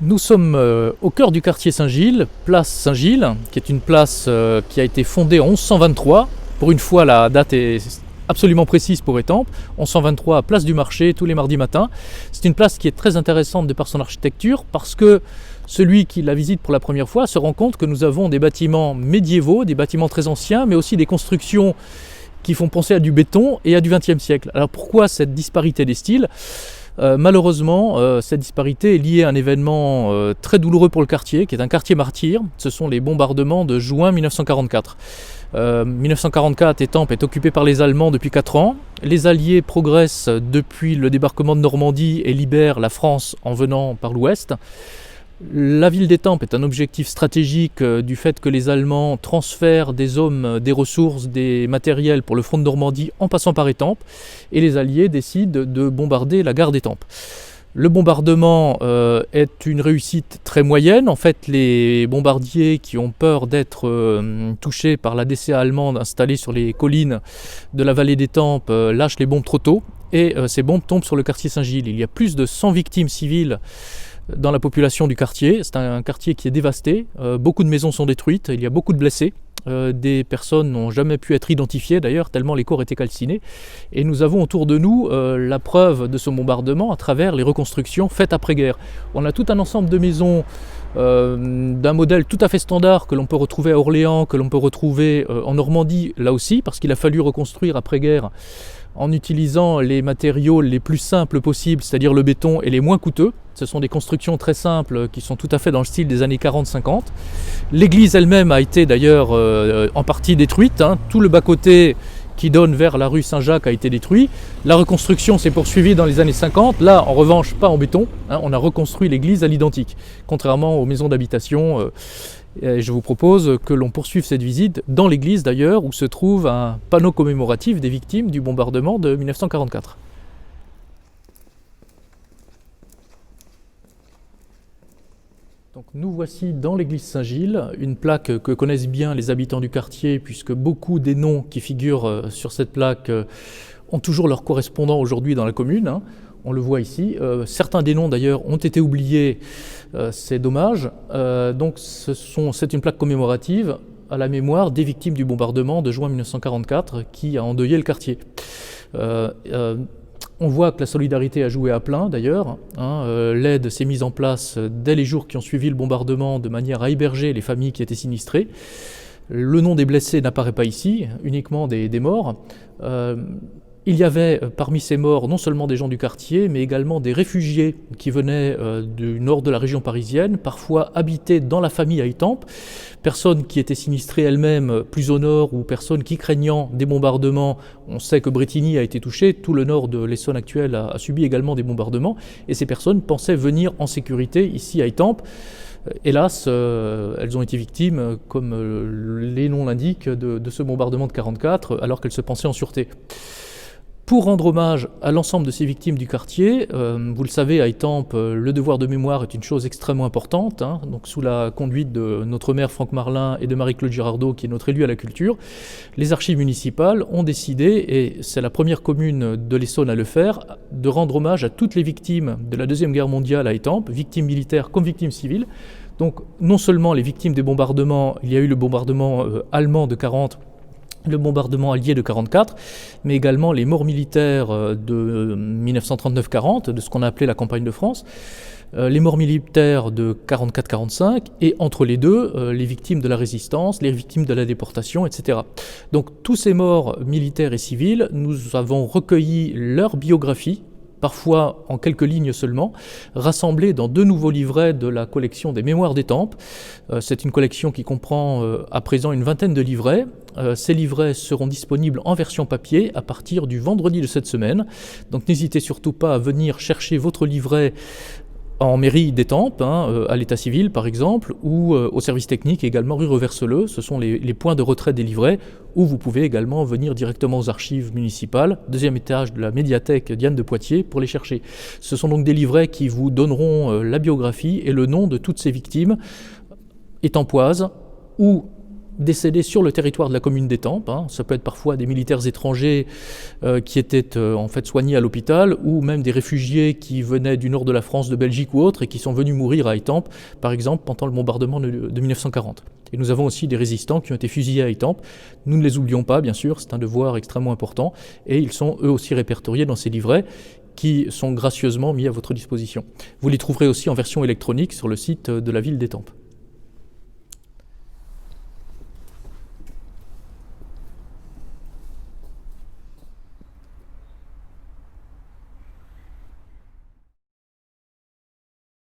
Nous sommes au cœur du quartier Saint-Gilles, place Saint-Gilles, qui est une place qui a été fondée en 1123. Pour une fois, la date est absolument précise pour Étampes. 1123, place du marché, tous les mardis matins. C'est une place qui est très intéressante de par son architecture, parce que celui qui la visite pour la première fois se rend compte que nous avons des bâtiments médiévaux, des bâtiments très anciens, mais aussi des constructions qui font penser à du béton et à du XXe siècle. Alors pourquoi cette disparité des styles ? Malheureusement, cette disparité est liée à un événement très douloureux pour le quartier, qui est un quartier martyr. Ce sont les bombardements de juin 1944. 1944, Étampes est occupé par les Allemands depuis 4 ans. Les Alliés progressent depuis le débarquement de Normandie et libèrent la France en venant par l'ouest. La ville d'Étampes est un objectif stratégique du fait que les Allemands transfèrent des hommes, des ressources, des matériels pour le front de Normandie en passant par Étampes, et les Alliés décident de bombarder la gare d'Étampes. Le bombardement est une réussite très moyenne. En fait, les bombardiers qui ont peur d'être touchés par la DCA allemande installée sur les collines de la vallée d'Étampes lâchent les bombes trop tôt, et ces bombes tombent sur le quartier Saint-Gilles. Il y a plus de 100 victimes civiles dans la population du quartier. C'est un quartier qui est dévasté, beaucoup de maisons sont détruites, il y a beaucoup de blessés, des personnes n'ont jamais pu être identifiées d'ailleurs, tellement les corps étaient calcinés, et nous avons autour de nous la preuve de ce bombardement à travers les reconstructions faites après-guerre. On a tout un ensemble de maisons d'un modèle tout à fait standard que l'on peut retrouver à Orléans, que l'on peut retrouver en Normandie là aussi, parce qu'il a fallu reconstruire après-guerre en utilisant les matériaux les plus simples possibles, c'est-à-dire le béton, et les moins coûteux. Ce sont des constructions très simples qui sont tout à fait dans le style des années 40-50. L'église elle-même a été d'ailleurs en partie détruite. Tout le bas-côté qui donne vers la rue Saint-Jacques a été détruit. La reconstruction s'est poursuivie dans les années 50. Là, en revanche, pas en béton. On a reconstruit l'église à l'identique, contrairement aux maisons d'habitation. Et je vous propose que l'on poursuive cette visite dans l'église d'ailleurs, où se trouve un panneau commémoratif des victimes du bombardement de 1944. Donc nous voici dans l'église Saint-Gilles, une plaque que connaissent bien les habitants du quartier, puisque beaucoup des noms qui figurent sur cette plaque ont toujours leur correspondant aujourd'hui dans la commune. On le voit ici. Certains des noms d'ailleurs ont été oubliés, c'est dommage. Donc c'est une plaque commémorative à la mémoire des victimes du bombardement de juin 1944 qui a endeuillé le quartier. On voit que la solidarité a joué à plein d'ailleurs. L'aide s'est mise en place dès les jours qui ont suivi le bombardement de manière à héberger les familles qui étaient sinistrées. Le nom des blessés n'apparaît pas ici, uniquement des morts. Il y avait parmi ces morts non seulement des gens du quartier, mais également des réfugiés qui venaient du nord de la région parisienne, parfois habités dans la famille à Étampes, personnes qui étaient sinistrées elles-mêmes plus au nord ou personnes qui craignant des bombardements. On sait que Brétigny a été touché, tout le nord de l'Essonne actuelle a subi également des bombardements, et ces personnes pensaient venir en sécurité ici à Étampes. Hélas, elles ont été victimes, comme les noms l'indiquent, de ce bombardement de 1944, alors qu'elles se pensaient en sûreté. Pour rendre hommage à l'ensemble de ces victimes du quartier, vous le savez, à Étampes, le devoir de mémoire est une chose extrêmement importante. Donc sous la conduite de notre maire Franck Marlin et de Marie-Claude Girardot, qui est notre élue à la culture, les archives municipales ont décidé, et c'est la première commune de l'Essonne à le faire, de rendre hommage à toutes les victimes de la Deuxième Guerre mondiale à Étampes, victimes militaires comme victimes civiles. Donc non seulement les victimes des bombardements, il y a eu le bombardement allemand de 40, le bombardement allié de 1944, mais également les morts militaires de 1939-40, de ce qu'on a appelé la campagne de France, les morts militaires de 1944-1945, et entre les deux, les victimes de la résistance, les victimes de la déportation, etc. Donc tous ces morts militaires et civils, nous avons recueilli leur biographie, parfois en quelques lignes seulement, rassemblés dans 2 nouveaux livrets de la collection des Mémoires d'Étampes. C'est une collection qui comprend à présent une vingtaine de livrets. Ces livrets seront disponibles en version papier à partir du vendredi de cette semaine. Donc n'hésitez surtout pas à venir chercher votre livret en mairie d'Étampes, à l'état civil par exemple, ou au service technique également rue Reverseleux. Ce sont les points de retrait des livrets, où vous pouvez également venir directement aux archives municipales, 2e étage de la médiathèque Diane de Poitiers, pour les chercher. Ce sont donc des livrets qui vous donneront la biographie et le nom de toutes ces victimes étampoises ou décédés sur le territoire de la commune d'Étampes. Ça peut être parfois des militaires étrangers qui étaient en fait soignés à l'hôpital, ou même des réfugiés qui venaient du nord de la France, de Belgique ou autres, et qui sont venus mourir à Étampes, par exemple pendant le bombardement de 1940. Et nous avons aussi des résistants qui ont été fusillés à Étampes. Nous ne les oublions pas, bien sûr, c'est un devoir extrêmement important, et ils sont eux aussi répertoriés dans ces livrets qui sont gracieusement mis à votre disposition. Vous les trouverez aussi en version électronique sur le site de la ville d'Étampes.